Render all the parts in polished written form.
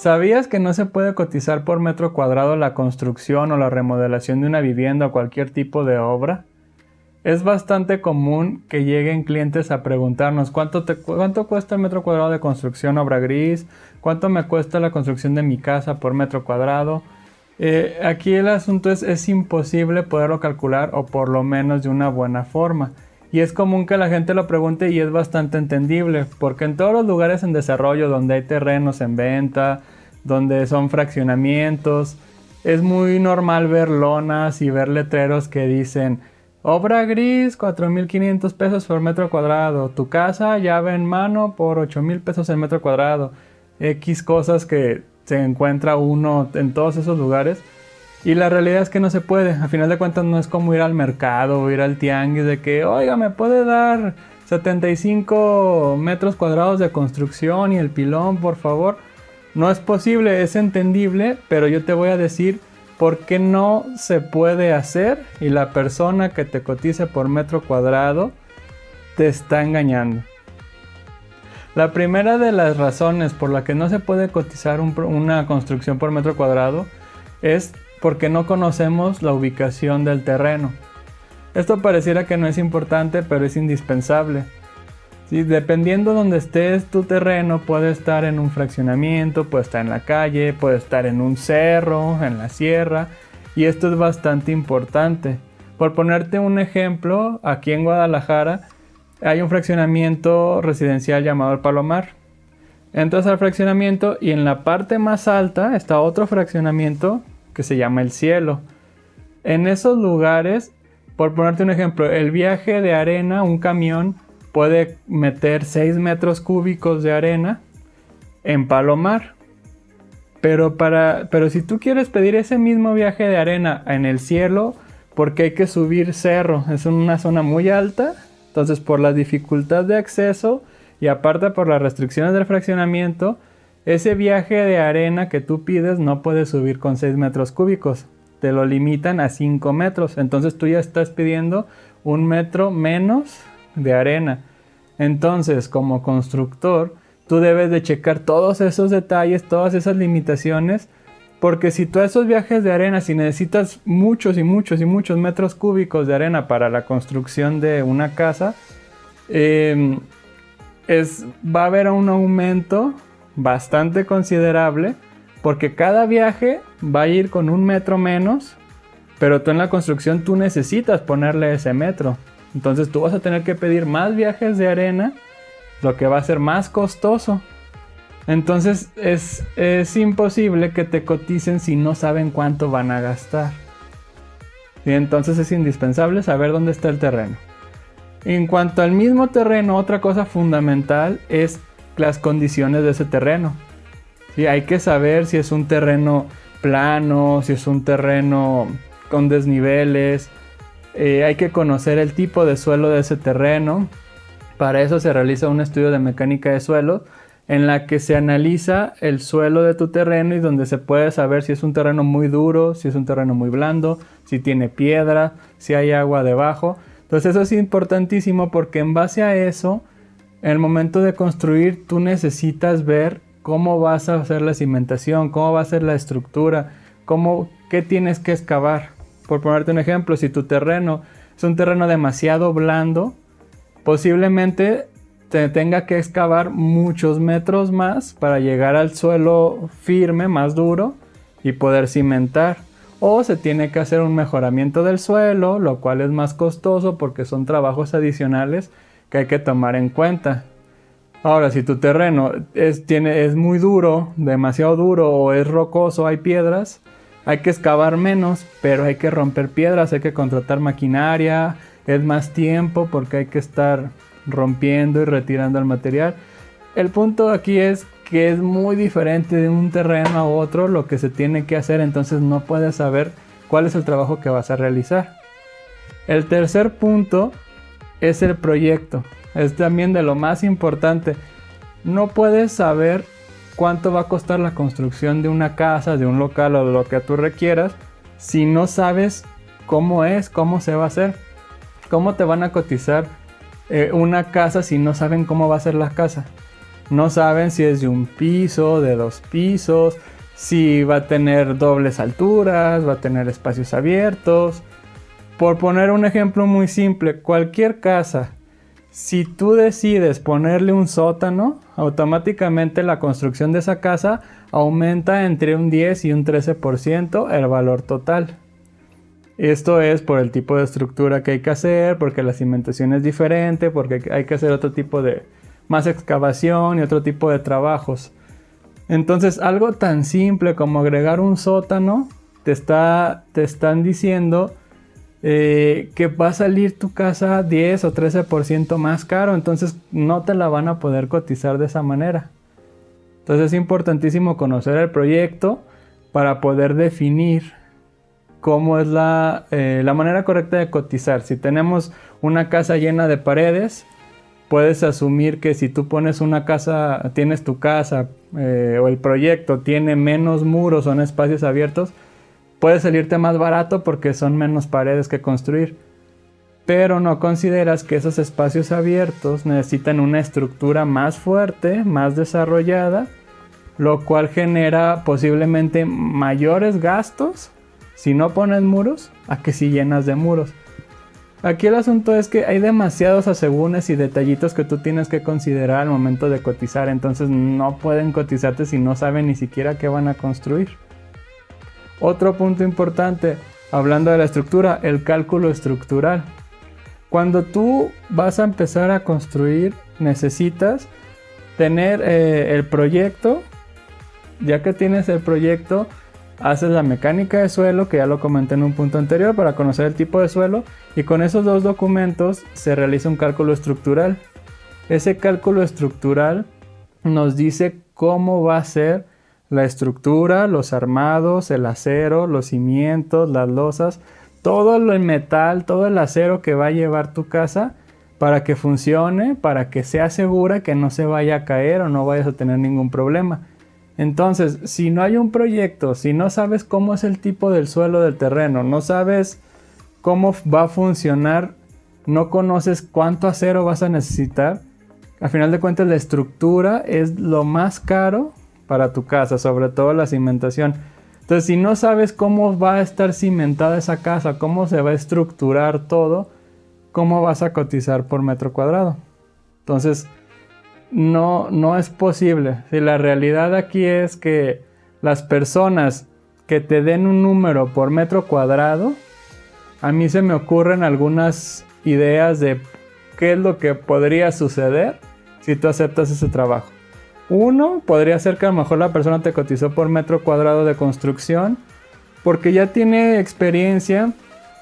¿Sabías que no se puede cotizar por metro cuadrado la construcción o la remodelación de una vivienda o cualquier tipo de obra? Es bastante común que lleguen clientes a preguntarnos cuánto cuesta el metro cuadrado de construcción obra gris, cuánto me cuesta la construcción de mi casa por metro cuadrado. Aquí el asunto es imposible poderlo calcular, o por lo menos de una buena forma. Y es común que la gente lo pregunte, y es bastante entendible, porque en todos los lugares en desarrollo donde hay terrenos en venta, donde son fraccionamientos, es muy normal ver lonas y ver letreros que dicen: obra gris, 4,500 pesos por metro cuadrado. Tu casa, llave en mano, por 8,000 pesos el metro cuadrado. X cosas que se encuentra uno en todos esos lugares. Y la realidad es que no se puede. A final de cuentas no es como ir al mercado o ir al tianguis de que, oiga, ¿me puede dar 75 metros cuadrados de construcción y el pilón, por favor? No es posible, es entendible, pero yo te voy a decir por qué no se puede hacer, y la persona que te cotice por metro cuadrado te está engañando. La primera de las razones por la que no se puede cotizar una construcción por metro cuadrado es porque no conocemos la ubicación del terreno. Esto pareciera que no es importante, pero es indispensable. Sí, dependiendo de donde estés, tu terreno puede estar en un fraccionamiento, puede estar en la calle, puede estar en un cerro, en la sierra, y esto es bastante importante. Por ponerte un ejemplo, aquí en Guadalajara hay un fraccionamiento residencial llamado El Palomar. Entras al fraccionamiento y en la parte más alta está otro fraccionamiento que se llama El Cielo. En esos lugares, por ponerte un ejemplo, el viaje de arena, un camión puede meter 6 metros cúbicos de arena en Palomar. Pero si tú quieres pedir ese mismo viaje de arena en El Cielo, porque hay que subir cerro, es una zona muy alta, entonces por la dificultad de acceso y aparte por las restricciones del fraccionamiento, ese viaje de arena que tú pides no puedes subir con 6 metros cúbicos, te lo limitan a 5 metros, entonces tú ya estás pidiendo 1 metro menos de arena. Entonces, como constructor, tú debes de checar todos esos detalles, todas esas limitaciones, porque si tú a esos viajes de arena, si necesitas muchos y muchos y muchos metros cúbicos de arena para la construcción de una casa, va a haber un aumento bastante considerable, porque cada viaje va a ir con 1 metro menos, pero tú en la construcción tú necesitas ponerle ese metro. Entonces tú vas a tener que pedir más viajes de arena, lo que va a ser más costoso. Entonces es imposible que te coticen si no saben cuánto van a gastar. Y entonces es indispensable saber dónde está el terreno. En cuanto al mismo terreno, otra cosa fundamental es las condiciones de ese terreno. Sí, hay que saber si es un terreno plano, si es un terreno con desniveles. Hay que conocer el tipo de suelo de ese terreno. Para eso se realiza un estudio de mecánica de suelo en la que se analiza el suelo de tu terreno y donde se puede saber si es un terreno muy duro, si es un terreno muy blando, si tiene piedra, si hay agua debajo. Entonces eso es importantísimo porque en base a eso, en el momento de construir, tú necesitas ver cómo vas a hacer la cimentación, cómo va a ser la estructura, qué tienes que excavar. Por ponerte un ejemplo, si tu terreno es un terreno demasiado blando, posiblemente te tenga que excavar muchos metros más para llegar al suelo firme, más duro, y poder cimentar. O se tiene que hacer un mejoramiento del suelo, lo cual es más costoso porque son trabajos adicionales que hay que tomar en cuenta. Ahora, si tu terreno es muy duro, demasiado duro, o es rocoso, hay piedras, hay que excavar menos, pero hay que romper piedras, hay que contratar maquinaria, es más tiempo porque hay que estar rompiendo y retirando el material. El punto aquí es que es muy diferente de un terreno a otro lo que se tiene que hacer, entonces no puedes saber cuál es el trabajo que vas a realizar. El tercer punto es el proyecto, es también de lo más importante. No puedes saber cuánto va a costar la construcción de una casa, de un local o de lo que tú requieras si no sabes cómo se va a hacer. ¿Cómo te van a cotizar una casa si no saben cómo va a ser la casa? no saben si es de un piso, de 2 pisos, si va a tener dobles alturas, va a tener espacios abiertos. Por poner un ejemplo muy simple, cualquier casa, si tú decides ponerle un sótano, automáticamente la construcción de esa casa aumenta entre un 10 y un 13% el valor total. Esto es por el tipo de estructura que hay que hacer, porque la cimentación es diferente, porque hay que hacer otro tipo de más excavación y otro tipo de trabajos. Entonces, algo tan simple como agregar un sótano, te están diciendo que va a salir tu casa 10 o 13% más caro, entonces no te la van a poder cotizar de esa manera. Entonces es importantísimo conocer el proyecto para poder definir cómo es la manera correcta de cotizar. Si tenemos una casa llena de paredes, puedes asumir que si tú pones una casa, tienes tu casa o el proyecto tiene menos muros, son espacios abiertos, puede salirte más barato porque son menos paredes que construir. Pero no consideras que esos espacios abiertos necesitan una estructura más fuerte, más desarrollada, lo cual genera posiblemente mayores gastos si no pones muros a que si llenas de muros. Aquí el asunto es que hay demasiados asegúnes y detallitos que tú tienes que considerar al momento de cotizar, entonces no pueden cotizarte si no saben ni siquiera qué van a construir. Otro punto importante, hablando de la estructura, el cálculo estructural. Cuando tú vas a empezar a construir, necesitas tener el proyecto. Ya que tienes el proyecto, haces la mecánica de suelo, que ya lo comenté en un punto anterior, para conocer el tipo de suelo, y con esos dos documentos se realiza un cálculo estructural. Ese cálculo estructural nos dice cómo va a ser la estructura, los armados, el acero, los cimientos, las losas, todo el metal, todo el acero que va a llevar tu casa para que funcione, para que sea segura, que no se vaya a caer o no vayas a tener ningún problema. Entonces, si no hay un proyecto, si no sabes cómo es el tipo del suelo del terreno, no sabes cómo va a funcionar, no conoces cuánto acero vas a necesitar, al final de cuentas la estructura es lo más caro para tu casa, sobre todo la cimentación. Entonces, si no sabes cómo va a estar cimentada esa casa, cómo se va a estructurar todo, ¿cómo vas a cotizar por metro cuadrado? Entonces, no es posible. Si la realidad aquí es que las personas que te den un número por metro cuadrado, a mí se me ocurren algunas ideas de qué es lo que podría suceder si tú aceptas ese trabajo. Uno, podría ser que a lo mejor la persona te cotizó por metro cuadrado de construcción porque ya tiene experiencia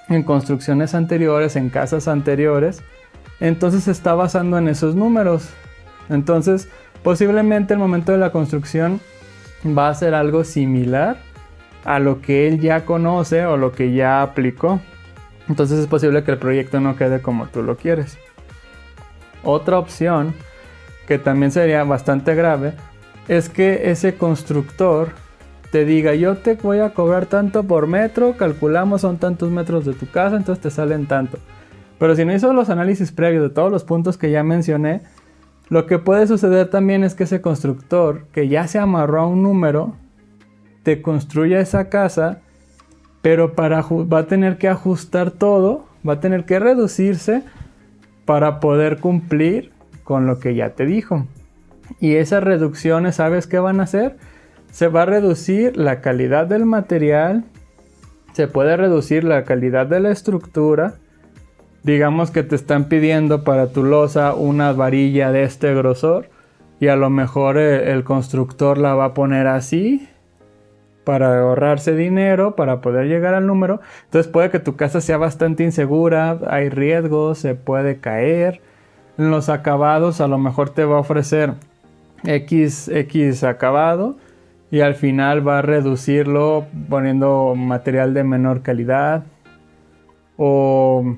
en construcciones anteriores, en casas anteriores, entonces se está basando en esos números. Entonces, posiblemente el momento de la construcción va a ser algo similar a lo que él ya conoce o lo que ya aplicó. Entonces es posible que el proyecto no quede como tú lo quieres. Otra opción, que también sería bastante grave, es que ese constructor te diga: yo te voy a cobrar tanto por metro, calculamos son tantos metros de tu casa, entonces te salen tanto. Pero si no hizo los análisis previos de todos los puntos que ya mencioné, lo que puede suceder también es que ese constructor, que ya se amarró a un número, te construya esa casa, pero va a tener que ajustar todo, va a tener que reducirse para poder cumplir con lo que ya te dijo. Y esas reducciones, ¿sabes qué van a hacer? Se va a reducir la calidad del material, se puede reducir la calidad de la estructura. Digamos que te están pidiendo para tu losa una varilla de este grosor y a lo mejor el constructor la va a poner así para ahorrarse dinero, para poder llegar al número. Entonces puede que tu casa sea bastante insegura, hay riesgos, se puede caer. En los acabados a lo mejor te va a ofrecer X acabado y al final va a reducirlo poniendo material de menor calidad o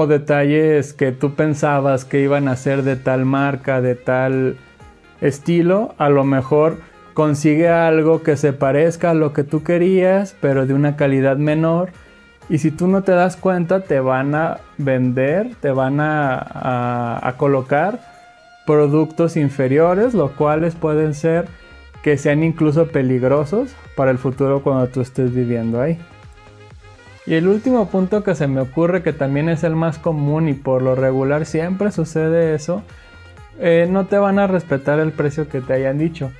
detalles que tú pensabas que iban a ser de tal marca, de tal estilo, a lo mejor consigue algo que se parezca a lo que tú querías, pero de una calidad menor. Y si tú no te das cuenta, te van a vender, te van a colocar productos inferiores, lo cuales pueden ser que sean incluso peligrosos para el futuro cuando tú estés viviendo ahí. Y el último punto que se me ocurre, que también es el más común y por lo regular siempre sucede eso, no te van a respetar el precio que te hayan dicho.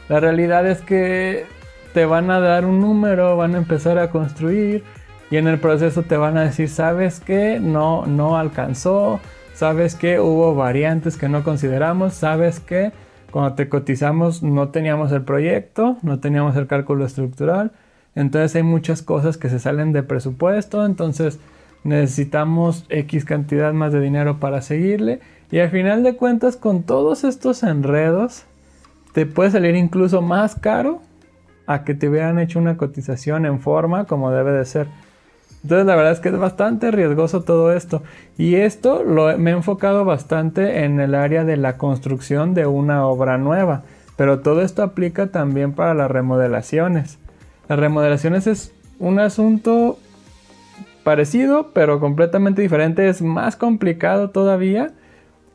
La realidad es que te van a dar un número, van a empezar a construir y en el proceso te van a decir, ¿sabes qué? No alcanzó, ¿sabes qué? Hubo variantes que no consideramos, ¿sabes qué? Cuando te cotizamos no teníamos el proyecto, no teníamos el cálculo estructural, entonces hay muchas cosas que se salen de presupuesto, entonces necesitamos X cantidad más de dinero para seguirle y al final de cuentas con todos estos enredos te puede salir incluso más caro a que te hubieran hecho una cotización en forma como debe de ser. Entonces la verdad es que es bastante riesgoso todo esto. Y esto me he enfocado bastante en el área de la construcción de una obra nueva. Pero todo esto aplica también para las remodelaciones. Las remodelaciones es un asunto parecido, pero completamente diferente. Es más complicado todavía.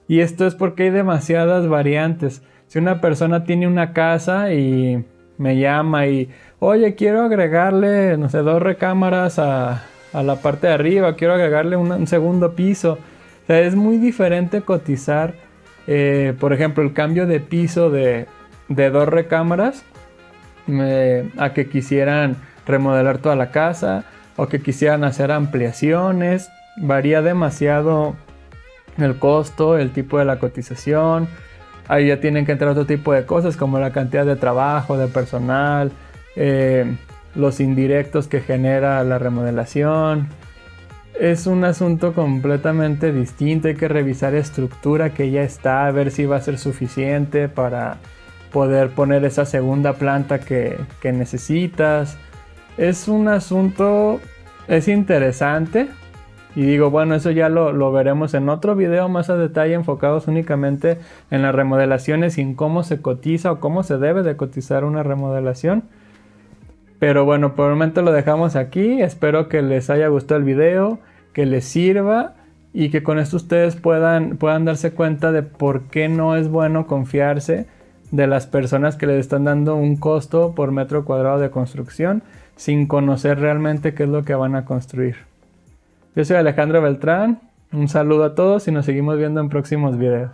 Y esto es porque hay demasiadas variantes. Si una persona tiene una casa y me llama y, oye, quiero agregarle, no sé, 2 recámaras a la parte de arriba, quiero agregarle un segundo piso. O sea, es muy diferente cotizar, por ejemplo, el cambio de piso de 2 recámaras a que quisieran remodelar toda la casa o que quisieran hacer ampliaciones. Varía demasiado el costo, el tipo de la cotización. Ahí ya tienen que entrar otro tipo de cosas como la cantidad de trabajo, de personal, los indirectos que genera la remodelación. Es un asunto completamente distinto. Hay que revisar estructura que ya está, a ver si va a ser suficiente para poder poner esa segunda planta que necesitas. Es un asunto, es interesante. Y digo, bueno, eso ya lo veremos en otro video más a detalle, enfocados únicamente en las remodelaciones y en cómo se cotiza o cómo se debe de cotizar una remodelación. Pero bueno, por el momento lo dejamos aquí. Espero que les haya gustado el video, que les sirva y que con esto ustedes puedan darse cuenta de por qué no es bueno confiarse de las personas que les están dando un costo por metro cuadrado de construcción sin conocer realmente qué es lo que van a construir. Yo soy Alejandro Beltrán, un saludo a todos y nos seguimos viendo en próximos videos.